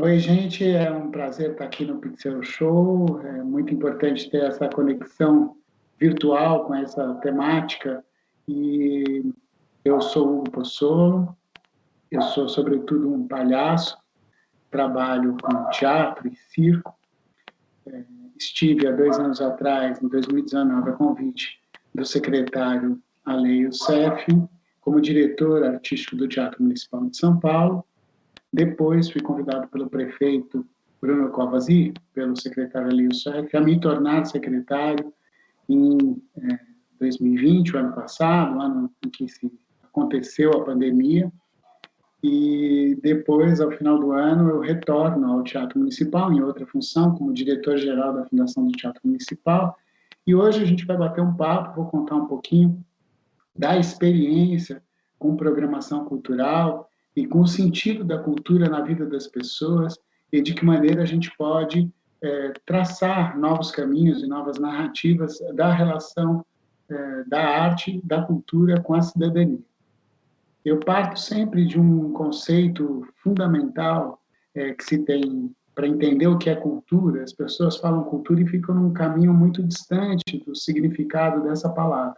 Oi, gente, é um prazer estar aqui no Pixel Show. É muito importante ter essa conexão virtual com essa temática. E eu sou o Hugo Pozzolo, eu sou, sobretudo, um palhaço, trabalho com teatro e circo. Estive há 2 anos atrás, em 2019, a convite do secretário Alei Youssef, como diretor artístico do Teatro Municipal de São Paulo. Depois fui convidado pelo prefeito Bruno Covasi, pelo secretário Alei Youssef, a me tornar secretário em 2020, o ano passado, o ano em que aconteceu a pandemia. E depois, ao final do ano, eu retorno ao Teatro Municipal, em outra função, como diretor-geral da Fundação do Teatro Municipal. E hoje a gente vai bater um papo, vou contar um pouquinho da experiência com programação cultural e com o sentido da cultura na vida das pessoas e de que maneira a gente pode traçar novos caminhos e novas narrativas da relação da arte, da cultura com a cidadania. Eu parto sempre de um conceito fundamental que se tem para entender o que é cultura. As pessoas falam cultura e ficam num caminho muito distante do significado dessa palavra.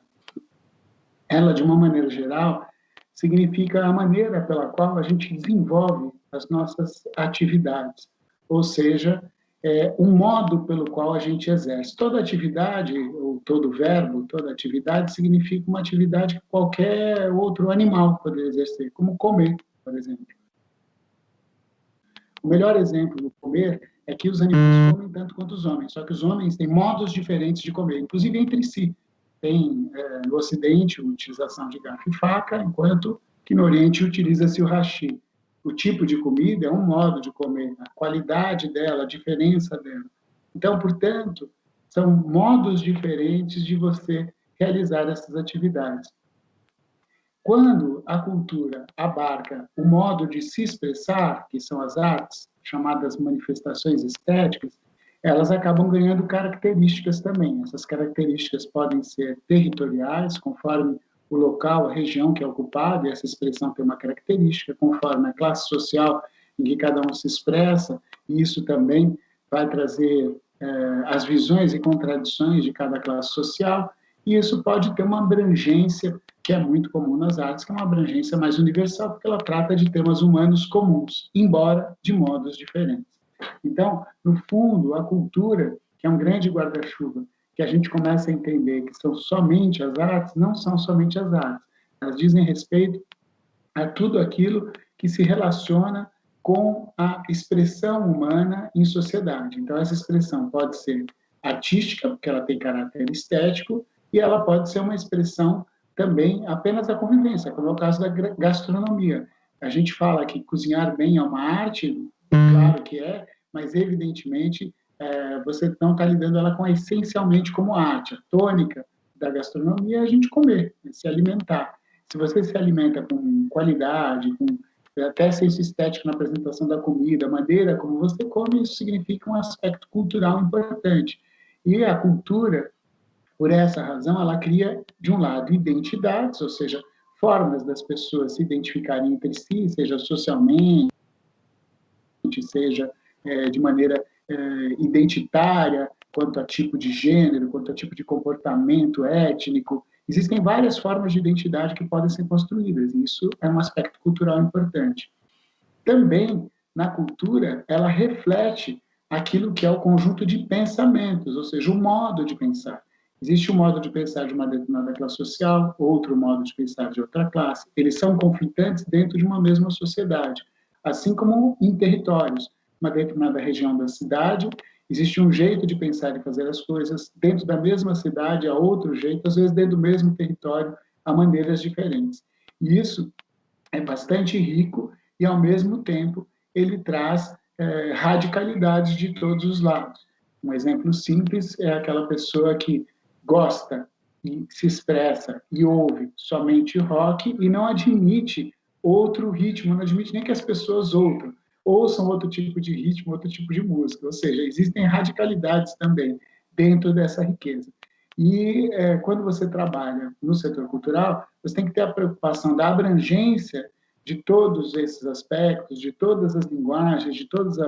Ela, de uma maneira geral, significa a maneira pela qual a gente desenvolve as nossas atividades, ou seja, o modo pelo qual a gente exerce. Toda atividade, ou todo verbo, toda atividade, significa uma atividade que qualquer outro animal poderia exercer, como comer, por exemplo. O melhor exemplo do comer é que os animais comem tanto quanto os homens, só que os homens têm modos diferentes de comer, inclusive entre si. Tem no Ocidente a utilização de garfo e faca, enquanto que no Oriente utiliza-se o hashi. O tipo de comida é um modo de comer, a qualidade dela, a diferença dela. Então, portanto, são modos diferentes de você realizar essas atividades. Quando a cultura abarca o modo de se expressar, que são as artes, chamadas manifestações estéticas, elas acabam ganhando características também. Essas características podem ser territoriais, conforme o local, a região que é ocupada, e essa expressão tem uma característica, conforme a classe social em que cada um se expressa, e isso também vai trazer as visões e contradições de cada classe social, e isso pode ter uma abrangência que é muito comum nas artes, que é uma abrangência mais universal, porque ela trata de temas humanos comuns, embora de modos diferentes. Então, no fundo, a cultura, que é um grande guarda-chuva, que a gente começa a entender que são somente as artes, não são somente as artes. Elas dizem respeito a tudo aquilo que se relaciona com a expressão humana em sociedade. Então, essa expressão pode ser artística, porque ela tem caráter estético, e ela pode ser uma expressão também apenas da convivência, como é o caso da gastronomia. A gente fala que cozinhar bem é uma arte, claro que é, mas evidentemente você não está lidando ela com essencialmente como arte. A tônica da gastronomia é a gente comer, se alimentar. Se você se alimenta com qualidade, com até senso estético na apresentação da comida, a maneira como você come, isso significa um aspecto cultural importante. E a cultura, por essa razão, ela cria, de um lado, identidades, ou seja, formas das pessoas se identificarem entre si, seja socialmente, seja de maneira identitária, quanto a tipo de gênero, quanto a tipo de comportamento étnico. Existem várias formas de identidade que podem ser construídas, e isso é um aspecto cultural importante. Também, na cultura, ela reflete aquilo que é o conjunto de pensamentos, ou seja, o modo de pensar. Existe um modo de pensar de uma determinada classe social, outro modo de pensar de outra classe. Eles são conflitantes dentro de uma mesma sociedade, assim como em territórios. Uma determinada região da cidade, existe um jeito de pensar e fazer as coisas. Dentro da mesma cidade, há outro jeito, às vezes dentro do mesmo território, há maneiras diferentes. E isso é bastante rico e, ao mesmo tempo, ele traz radicalidades de todos os lados. Um exemplo simples é aquela pessoa que gosta e se expressa e ouve somente rock e não admite outro ritmo, não admite nem que as pessoas ouçam outro tipo de ritmo, outro tipo de música. Ou seja, existem radicalidades também dentro dessa riqueza. E quando você trabalha no setor cultural, você tem que ter a preocupação da abrangência de todos esses aspectos, de todas as linguagens, de todas as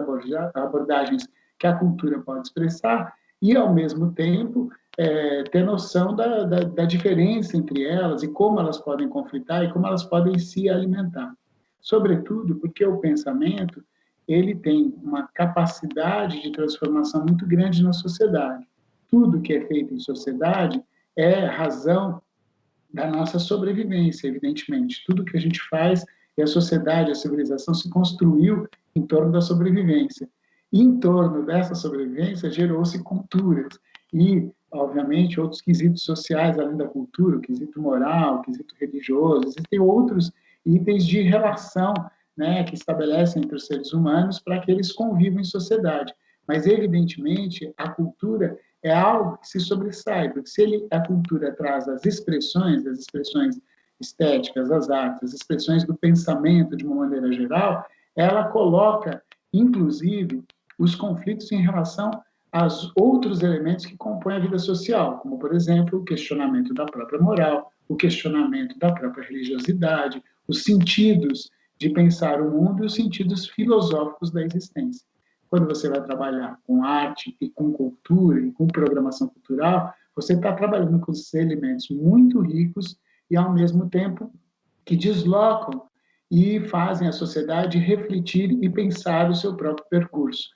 abordagens que a cultura pode expressar, e, ao mesmo tempo, ter noção da diferença entre elas e como elas podem conflitar e como elas podem se alimentar. Sobretudo porque o pensamento ele tem uma capacidade de transformação muito grande na sociedade. Tudo que é feito em sociedade é razão da nossa sobrevivência, evidentemente. Tudo que a gente faz e a sociedade, a civilização se construiu em torno da sobrevivência. E em torno dessa sobrevivência gerou-se culturas e, obviamente, outros quesitos sociais além da cultura, o quesito moral, o quesito religioso, existem outros itens de relação, né, que estabelecem entre os seres humanos para que eles convivam em sociedade. Mas, evidentemente, a cultura é algo que se sobressai, porque se a cultura traz as expressões estéticas, as artes, as expressões do pensamento de uma maneira geral, ela coloca, inclusive, os conflitos em relação aos outros elementos que compõem a vida social, como, por exemplo, o questionamento da própria moral, o questionamento da própria religiosidade, os sentidos de pensar o mundo e os sentidos filosóficos da existência. Quando você vai trabalhar com arte e com cultura e com programação cultural, você está trabalhando com esses elementos muito ricos e, ao mesmo tempo, que deslocam e fazem a sociedade refletir e pensar o seu próprio percurso.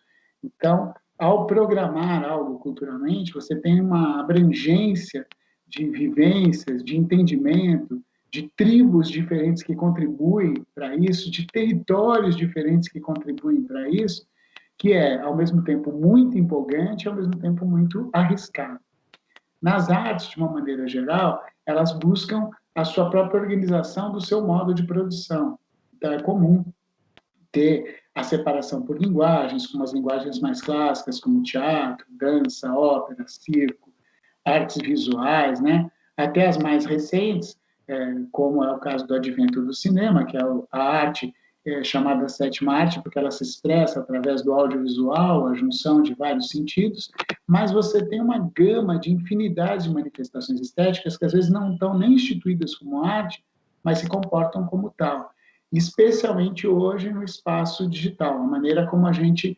Então, ao programar algo culturalmente, você tem uma abrangência de vivências, de entendimento, de tribos diferentes que contribuem para isso, de territórios diferentes que contribuem para isso, que é, ao mesmo tempo, muito empolgante e, ao mesmo tempo, muito arriscado. Nas artes, de uma maneira geral, elas buscam a sua própria organização do seu modo de produção. Então, é comum ter a separação por linguagens, como as linguagens mais clássicas, como teatro, dança, ópera, circo, artes visuais, né? Até as mais recentes, como é o caso do advento do cinema, que é a arte chamada sétima arte, porque ela se expressa através do audiovisual, a junção de vários sentidos, mas você tem uma gama de infinidade de manifestações estéticas que às vezes não estão nem instituídas como arte, mas se comportam como tal. Especialmente hoje no espaço digital, a maneira como a gente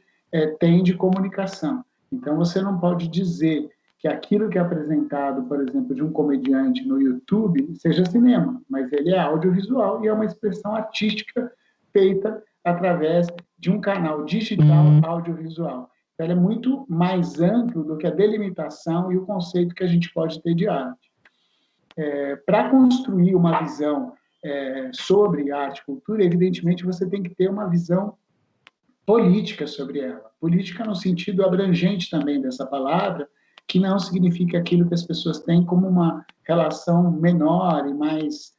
tem de comunicação. Então, você não pode dizer que aquilo que é apresentado, por exemplo, de um comediante no YouTube, seja cinema, mas ele é audiovisual e é uma expressão artística feita através de um canal digital audiovisual. Então, ele é muito mais amplo do que a delimitação e o conceito que a gente pode ter de arte. Para construir uma visão sobre arte e cultura, evidentemente, você tem que ter uma visão política sobre ela. Política no sentido abrangente também dessa palavra, que não significa aquilo que as pessoas têm como uma relação menor e mais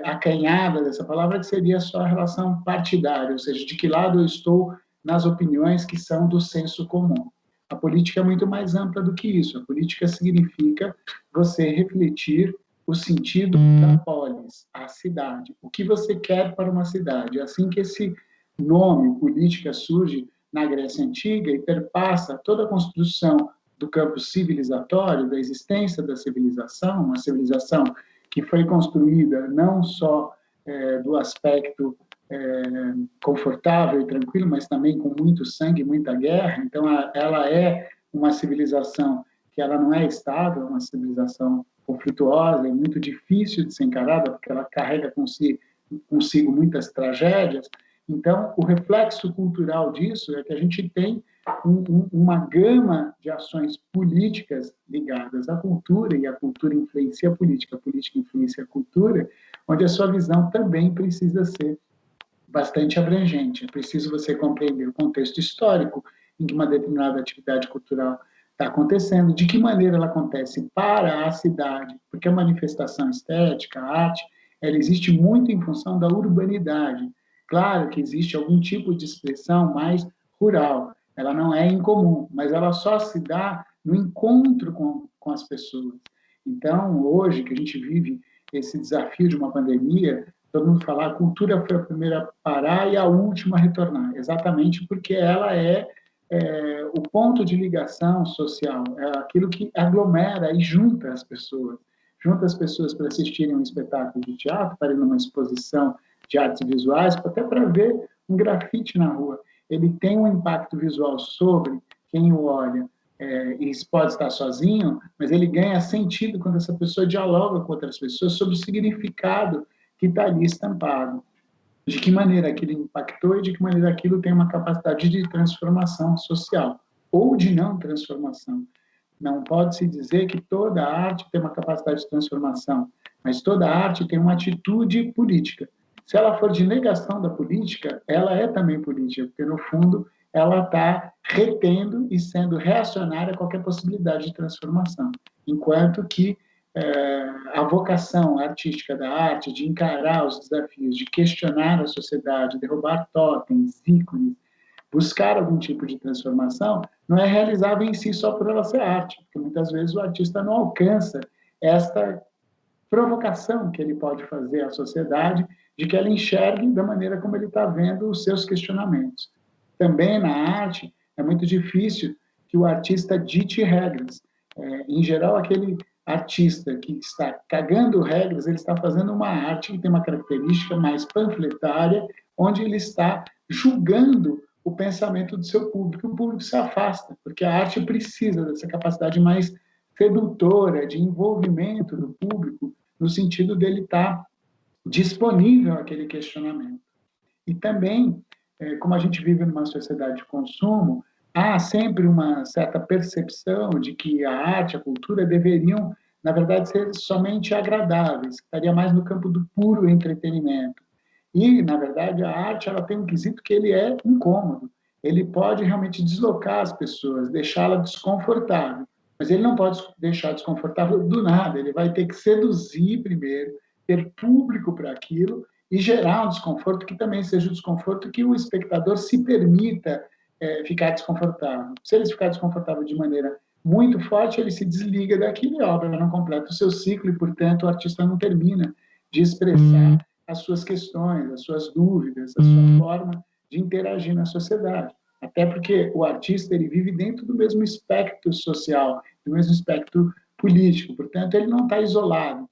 acanhada dessa palavra, que seria só a relação partidária, ou seja, de que lado eu estou nas opiniões que são do senso comum. A política é muito mais ampla do que isso. A política significa você refletir o sentido da polis, a cidade. O que você quer para uma cidade? É assim que esse nome, política, surge na Grécia Antiga e perpassa toda a construção do campo civilizatório, da existência da civilização, uma civilização que foi construída não só do aspecto confortável e tranquilo, mas também com muito sangue e muita guerra. Então, ela é uma civilização que ela não é estável, é uma civilização conflituosa e muito difícil de ser encarada, porque ela carrega consigo muitas tragédias. Então, o reflexo cultural disso é que a gente tem uma gama de ações políticas ligadas à cultura, e a cultura influencia a política influencia a cultura, onde a sua visão também precisa ser bastante abrangente. É preciso você compreender o contexto histórico em que uma determinada atividade cultural está acontecendo, de que maneira ela acontece para a cidade, porque a manifestação estética, a arte, ela existe muito em função da urbanidade. Claro que existe algum tipo de expressão mais rural, ela não é incomum, mas ela só se dá no encontro com as pessoas. Então, hoje, que a gente vive esse desafio de uma pandemia, todo mundo fala, a cultura foi a primeira a parar e a última a retornar, exatamente porque ela é o ponto de ligação social, é aquilo que aglomera e junta as pessoas para assistirem um espetáculo de teatro, para ir numa exposição de artes visuais, até para ver um grafite na rua. Ele tem um impacto visual sobre quem o olha, e pode estar sozinho, mas ele ganha sentido quando essa pessoa dialoga com outras pessoas sobre o significado que está ali estampado. De que maneira aquilo impactou e de que maneira aquilo tem uma capacidade de transformação social, ou de não transformação. Não pode-se dizer que toda arte tem uma capacidade de transformação, mas toda arte tem uma atitude política. Se ela for de negação da política, ela é também política, porque, no fundo, ela está retendo e sendo reacionária a qualquer possibilidade de transformação. Enquanto que a vocação artística da arte, de encarar os desafios, de questionar a sociedade, derrubar totens, ícones, buscar algum tipo de transformação, não é realizável em si só por ela ser arte, porque muitas vezes o artista não alcança esta provocação que ele pode fazer à sociedade, de que ela enxergue da maneira como ele está vendo os seus questionamentos. Também na arte, é muito difícil que o artista dite regras. Em geral, aquele artista que está cagando regras, ele está fazendo uma arte que tem uma característica mais panfletária, onde ele está julgando o pensamento do seu público. O público se afasta, porque a arte precisa dessa capacidade mais sedutora, de envolvimento do público, no sentido dele estar disponível àquele questionamento. E também, como a gente vive numa sociedade de consumo, há sempre uma certa percepção de que a arte, a cultura deveriam, na verdade, ser somente agradáveis, estaria mais no campo do puro entretenimento. E, na verdade, a arte ela tem um quesito que ele é incômodo. Ele pode realmente deslocar as pessoas, deixá-la desconfortável. Mas ele não pode deixar desconfortável do nada. Ele vai ter que seduzir primeiro, ter público para aquilo e gerar um desconforto que também seja um desconforto que o espectador se permita ficar desconfortável. Se ele ficar desconfortável de maneira muito forte, ele se desliga daquilo e a obra não completa o seu ciclo e, portanto, o artista não termina de expressar as suas questões, as suas dúvidas, a sua forma de interagir na sociedade. Até porque o artista ele vive dentro do mesmo espectro social, do mesmo espectro político, portanto, ele não está isolado.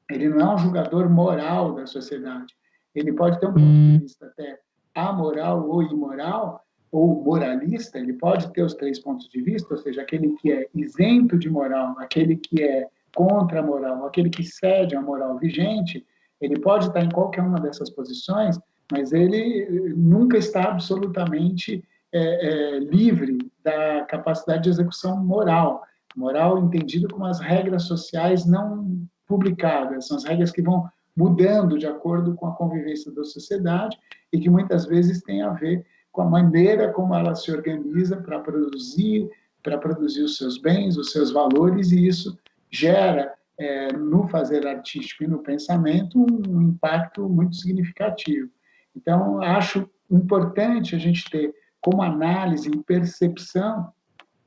Ele não é um julgador moral da sociedade. Ele pode ter um ponto de vista até amoral ou imoral, ou moralista, ele pode ter os três pontos de vista, ou seja, aquele que é isento de moral, aquele que é contra a moral, aquele que cede à moral vigente, ele pode estar em qualquer uma dessas posições, mas ele nunca está absolutamente livre da capacidade de execução moral. Moral entendido como as regras sociais não publicadas, são as regras que vão mudando de acordo com a convivência da sociedade e que muitas vezes tem a ver com a maneira como ela se organiza para produzir os seus bens, os seus valores, e isso gera, no fazer artístico e no pensamento, um impacto muito significativo. Então, acho importante a gente ter como análise e percepção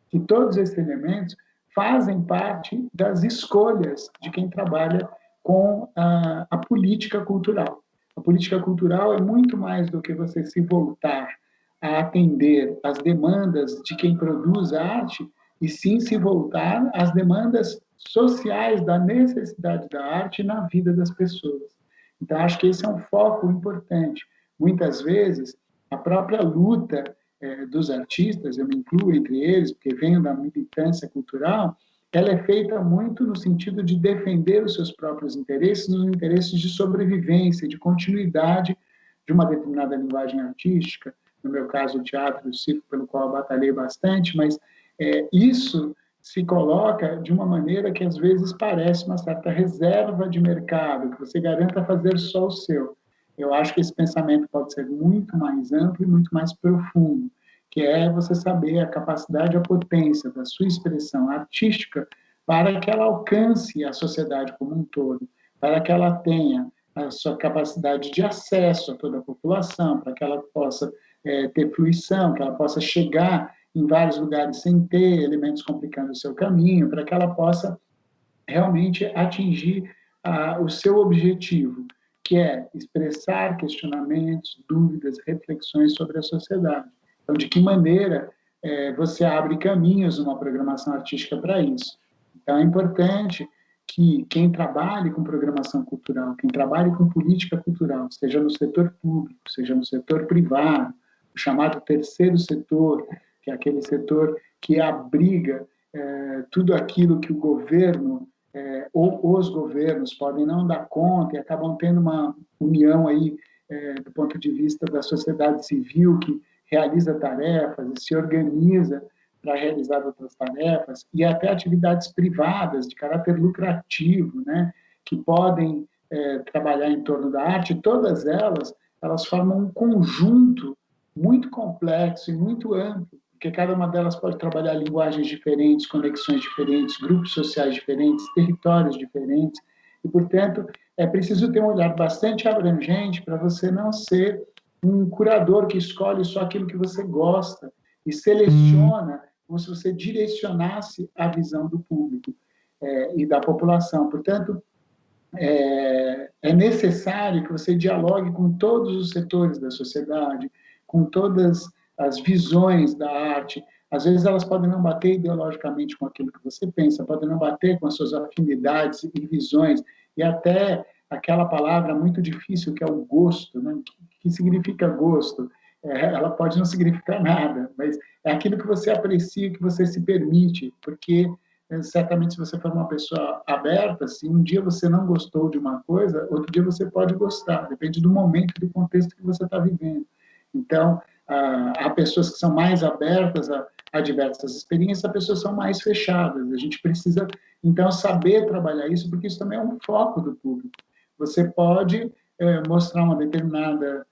que todos esses elementos fazem parte das escolhas de quem trabalha com a política cultural. A política cultural é muito mais do que você se voltar a atender às demandas de quem produz arte, e sim se voltar às demandas sociais da necessidade da arte na vida das pessoas. Então, acho que esse é um foco importante. Muitas vezes, a própria luta dos artistas, eu me incluo entre eles, porque venho da militância cultural, ela é feita muito no sentido de defender os seus próprios interesses, nos interesses de sobrevivência, de continuidade de uma determinada linguagem artística, no meu caso o teatro, o circo, pelo qual eu batalhei bastante, mas isso se coloca de uma maneira que às vezes parece uma certa reserva de mercado, que você garanta fazer só o seu. Eu acho que esse pensamento pode ser muito mais amplo e muito mais profundo, que é você saber a capacidade, a potência da sua expressão artística para que ela alcance a sociedade como um todo, para que ela tenha a sua capacidade de acesso a toda a população, para que ela possa ter fruição, que ela possa chegar em vários lugares sem ter elementos complicando o seu caminho, para que ela possa realmente atingir o seu objetivo, que é expressar questionamentos, dúvidas, reflexões sobre a sociedade. Então, de que maneira você abre caminhos numa programação artística para isso? Então, é importante que quem trabalhe com programação cultural, quem trabalhe com política cultural, seja no setor público, seja no setor privado, o chamado terceiro setor, que é aquele setor que abriga tudo aquilo que o governo ou os governos podem não dar conta e acabam tendo uma união aí do ponto de vista da sociedade civil que realiza tarefas e se organiza para realizar outras tarefas, e até atividades privadas de caráter lucrativo, né, que podem trabalhar em torno da arte, todas elas formam um conjunto muito complexo e muito amplo, porque cada uma delas pode trabalhar linguagens diferentes, conexões diferentes, grupos sociais diferentes, territórios diferentes, e, portanto, é preciso ter um olhar bastante abrangente para você não ser um curador que escolhe só aquilo que você gosta e seleciona como se você direcionasse a visão do público e da população. Portanto, é necessário que você dialogue com todos os setores da sociedade, com todas as visões da arte. Às vezes elas podem não bater ideologicamente com aquilo que você pensa, podem não bater com as suas afinidades e visões, e até aquela palavra muito difícil que é o gosto, né? Que significa gosto? Ela pode não significar nada, mas é aquilo que você aprecia, que você se permite, porque certamente se você for uma pessoa aberta, se um dia você não gostou de uma coisa, outro dia você pode gostar, depende do momento e do contexto que você está vivendo. Então, há pessoas que são mais abertas a diversas experiências, há pessoas que são mais fechadas. A gente precisa, então, saber trabalhar isso, porque isso também é um foco do público. Você pode mostrar uma determinada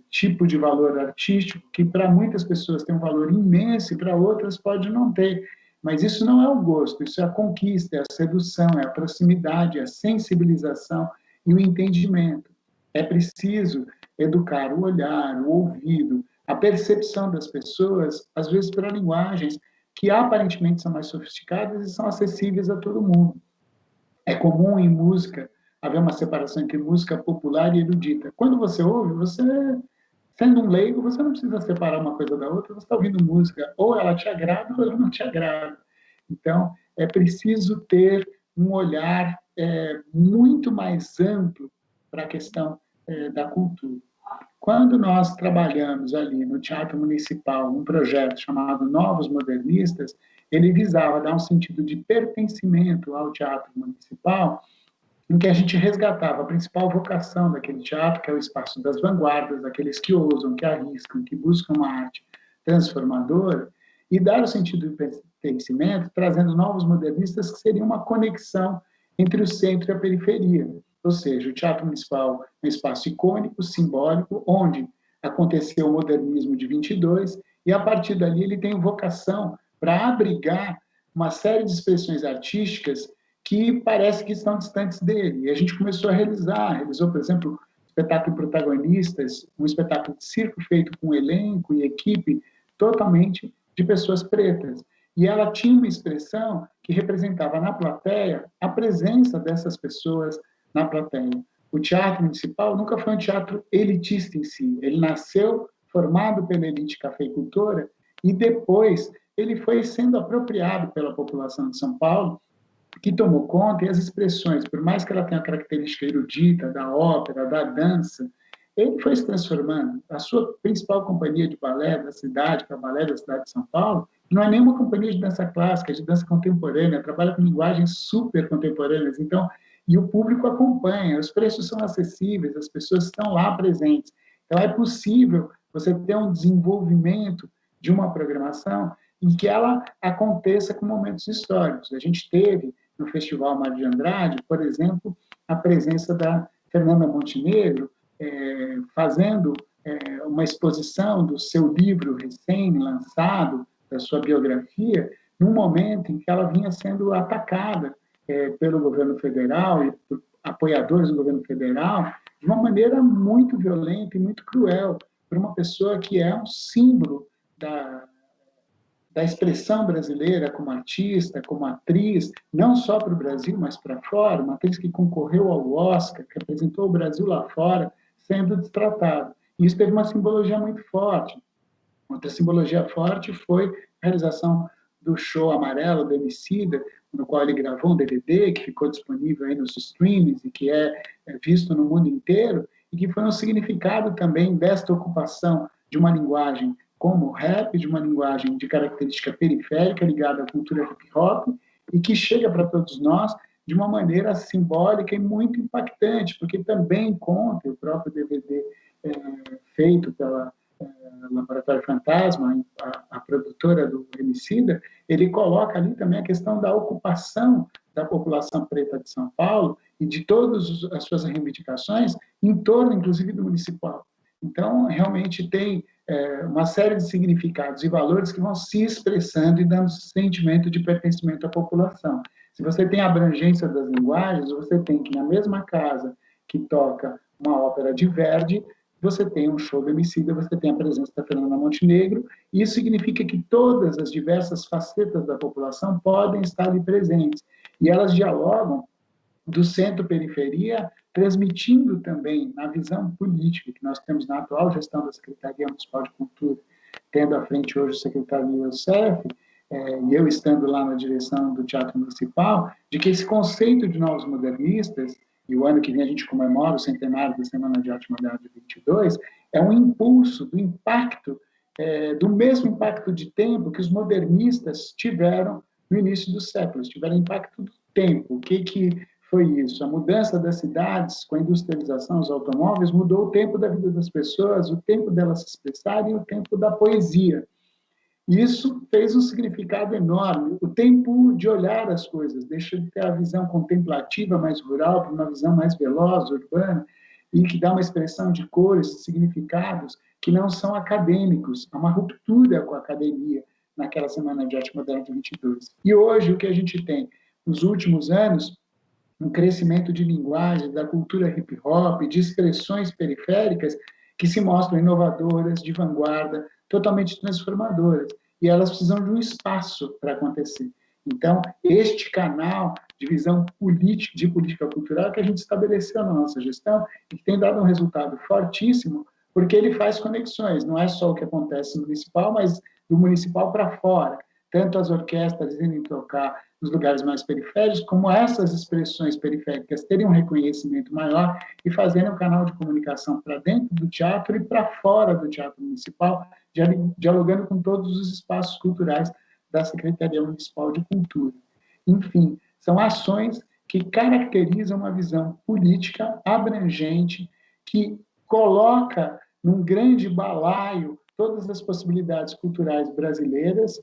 tipo de valor artístico que para muitas pessoas tem um valor imenso e para outras pode não ter. Mas isso não é o gosto, isso é a conquista, é a sedução, é a proximidade, é a sensibilização e o entendimento. É preciso educar o olhar, o ouvido, a percepção das pessoas, às vezes para linguagens que aparentemente são mais sofisticadas e são acessíveis a todo mundo. É comum em música haver uma separação entre música popular e erudita. Quando você ouve, você, sendo um leigo, você não precisa separar uma coisa da outra, você está ouvindo música, ou ela te agrada ou ela não te agrada. Então, é preciso ter um olhar muito mais amplo para a questão da cultura. Quando nós trabalhamos ali no Teatro Municipal, um projeto chamado Novos Modernistas, ele visava dar um sentido de pertencimento ao Teatro Municipal, em que a gente resgatava a principal vocação daquele teatro, que é o espaço das vanguardas, daqueles que ousam, que arriscam, que buscam uma arte transformadora, e dar o sentido de pertencimento, trazendo novos modernistas que seriam uma conexão entre o centro e a periferia. Ou seja, o Teatro Municipal é um espaço icônico, simbólico, onde aconteceu o modernismo de 22, e a partir dali ele tem vocação para abrigar uma série de expressões artísticas que parece que estão distantes dele. E a gente começou a realizou, por exemplo, espetáculo Protagonistas, um espetáculo de circo feito com elenco e equipe totalmente de pessoas pretas. E ela tinha uma expressão que representava na plateia a presença dessas pessoas na plateia. O teatro municipal nunca foi um teatro elitista em si. Ele nasceu formado pela elite cafeicultora e depois ele foi sendo apropriado pela população de São Paulo, que tomou conta, e as expressões, por mais que ela tenha a característica erudita da ópera, da dança, ele foi se transformando. A sua principal companhia de balé da cidade, que é o Balé da Cidade de São Paulo, não é nenhuma companhia de dança clássica, é de dança contemporânea, trabalha com linguagens super contemporâneas. Então, e o público acompanha, os preços são acessíveis, as pessoas estão lá presentes. Então, é possível você ter um desenvolvimento de uma programação em que ela aconteça com momentos históricos. A gente teve no Festival Mário de Andrade, por exemplo, a presença da Fernanda Montenegro, fazendo uma exposição do seu livro recém-lançado, da sua biografia, num momento em que ela vinha sendo atacada pelo governo federal e por apoiadores do governo federal, de uma maneira muito violenta e muito cruel, por uma pessoa que é um símbolo da expressão brasileira como artista, como atriz, não só para o Brasil, mas para fora, uma atriz que concorreu ao Oscar, que representou o Brasil lá fora, sendo destratada. E isso teve uma simbologia muito forte. Outra simbologia forte foi a realização do show Amarelo, do Emicida, no qual ele gravou um DVD que ficou disponível aí nos streams e que é visto no mundo inteiro, e que foi um significado também desta ocupação de uma linguagem como o rap, de uma linguagem de característica periférica ligada à cultura hip-hop, e que chega para todos nós de uma maneira simbólica e muito impactante, porque também conta o próprio DVD feito pela Laboratório Fantasma, a produtora do Emicida, ele coloca ali também a questão da ocupação da população preta de São Paulo e de todas as suas reivindicações em torno, inclusive, do municipal. Então, realmente tem uma série de significados e valores que vão se expressando e dando sentimento de pertencimento à população. Se você tem a abrangência das linguagens, você tem que, na mesma casa que toca uma ópera de Verdi, você tem um show do Emicida, você tem a presença da Fernanda Montenegro, e isso significa que todas as diversas facetas da população podem estar ali presentes, e elas dialogam do centro-periferia, transmitindo também na visão política que nós temos na atual gestão da Secretaria Municipal de Cultura, tendo à frente hoje o secretário Youssef, e eu estando lá na direção do Teatro Municipal, de que esse conceito de novos modernistas, e o ano que vem a gente comemora o centenário da Semana de Arte Moderna de 22, é um impulso do impacto, do mesmo impacto de tempo que os modernistas tiveram no início do século, tiveram impacto do tempo. O que foi isso? A mudança das cidades com a industrialização, os automóveis, mudou o tempo da vida das pessoas, o tempo delas se expressarem e o tempo da poesia. Isso fez um significado enorme. O tempo de olhar as coisas, deixa de ter a visão contemplativa mais rural para uma visão mais veloz, urbana, e que dá uma expressão de cores, significados que não são acadêmicos. Há uma ruptura com a academia naquela Semana de Arte Moderna de 22. E hoje o que a gente tem, nos últimos anos, um crescimento de linguagem, da cultura hip-hop, de expressões periféricas que se mostram inovadoras, de vanguarda, totalmente transformadoras. E elas precisam de um espaço para acontecer. Então, este canal de visão política, de política cultural que a gente estabeleceu na nossa gestão e que tem dado um resultado fortíssimo, porque ele faz conexões, não é só o que acontece no municipal, mas do municipal para fora. Tanto as orquestras irem tocar nos lugares mais periféricos, como essas expressões periféricas terem um reconhecimento maior e fazerem um canal de comunicação para dentro do teatro e para fora do teatro municipal, dialogando com todos os espaços culturais da Secretaria Municipal de Cultura. Enfim, são ações que caracterizam uma visão política abrangente, que coloca num grande balaio todas as possibilidades culturais brasileiras,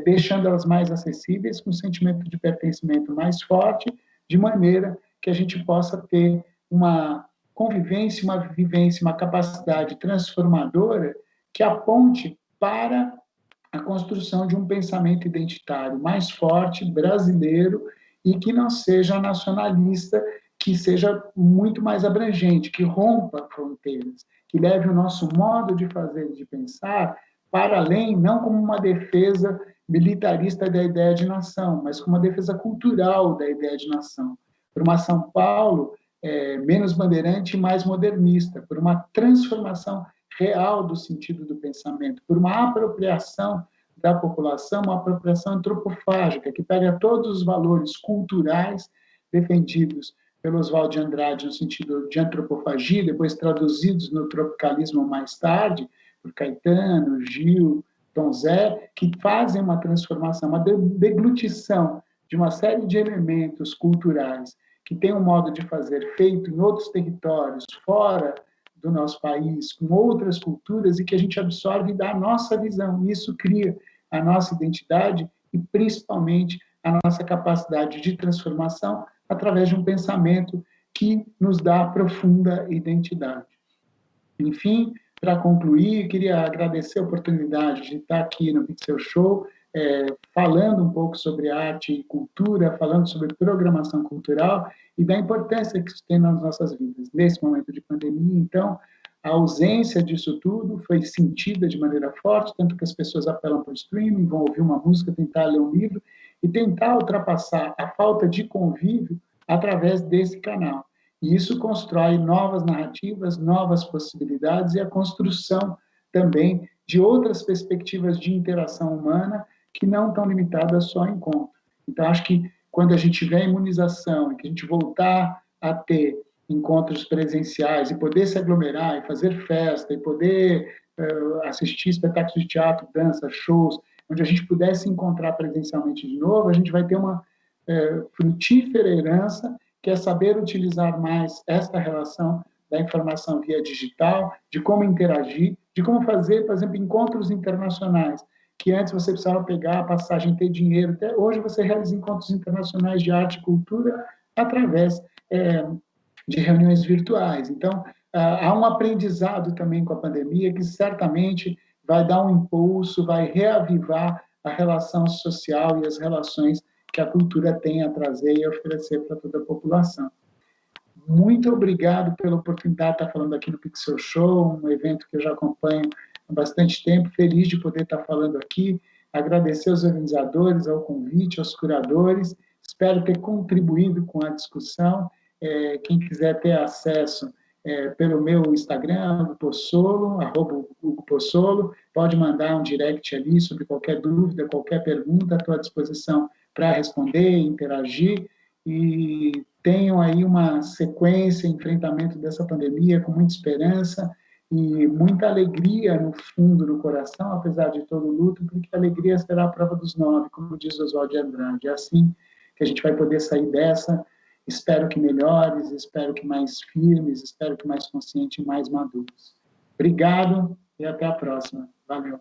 deixando elas mais acessíveis, com um sentimento de pertencimento mais forte, de maneira que a gente possa ter uma convivência, uma vivência, uma capacidade transformadora que aponte para a construção de um pensamento identitário mais forte, brasileiro, e que não seja nacionalista, que seja muito mais abrangente, que rompa fronteiras, que leve o nosso modo de fazer e de pensar para além, não como uma defesa militarista da ideia de nação, mas como uma defesa cultural da ideia de nação, por uma São Paulo menos bandeirante e mais modernista, por uma transformação real do sentido do pensamento, por uma apropriação da população, uma apropriação antropofágica, que pega todos os valores culturais defendidos pelo Oswald de Andrade no sentido de antropofagia, depois traduzidos no tropicalismo mais tarde, por Caetano, Gil, Tom Zé, que fazem uma transformação, uma deglutição de uma série de elementos culturais que tem um modo de fazer feito em outros territórios, fora do nosso país, com outras culturas, e que a gente absorve e dá a nossa visão. Isso cria a nossa identidade e, principalmente, a nossa capacidade de transformação através de um pensamento que nos dá profunda identidade. Enfim, para concluir, queria agradecer a oportunidade de estar aqui no Pixel Show, falando um pouco sobre arte e cultura, falando sobre programação cultural e da importância que isso tem nas nossas vidas. Nesse momento de pandemia, então, a ausência disso tudo foi sentida de maneira forte, tanto que as pessoas apelam para o streaming, vão ouvir uma música, tentar ler um livro e tentar ultrapassar a falta de convívio através desse canal. E isso constrói novas narrativas, novas possibilidades e a construção também de outras perspectivas de interação humana que não estão limitadas só ao encontro. Então, acho que quando a gente tiver a imunização e que a gente voltar a ter encontros presenciais e poder se aglomerar e fazer festa e poder assistir espetáculos de teatro, dança, shows, onde a gente pudesse encontrar presencialmente de novo, a gente vai ter uma frutífera herança, que é saber utilizar mais esta relação da informação via digital, de como interagir, de como fazer, por exemplo, encontros internacionais, que antes você precisava pegar a passagem, ter dinheiro. Até hoje você realiza encontros internacionais de arte e cultura através de reuniões virtuais. Então, há um aprendizado também com a pandemia que certamente vai dar um impulso, vai reavivar a relação social e as relações que a cultura tem a trazer e a oferecer para toda a população. Muito obrigado pela oportunidade de estar falando aqui no Pixel Show, um evento que eu já acompanho há bastante tempo, feliz de poder estar falando aqui, agradecer aos organizadores, ao convite, aos curadores, espero ter contribuído com a discussão. Quem quiser ter acesso pelo meu Instagram, Hugo Pozzolo, @HugoPozzolo, pode mandar um direct ali sobre qualquer dúvida, qualquer pergunta, estou à disposição para responder, interagir, e tenham aí uma sequência, enfrentamento dessa pandemia com muita esperança e muita alegria no fundo do coração, apesar de todo o luto, porque a alegria será a prova dos 9, como diz Oswald de Andrade. É assim que a gente vai poder sair dessa. Espero que melhores, espero que mais firmes, espero que mais conscientes e mais maduros. Obrigado e até a próxima. Valeu.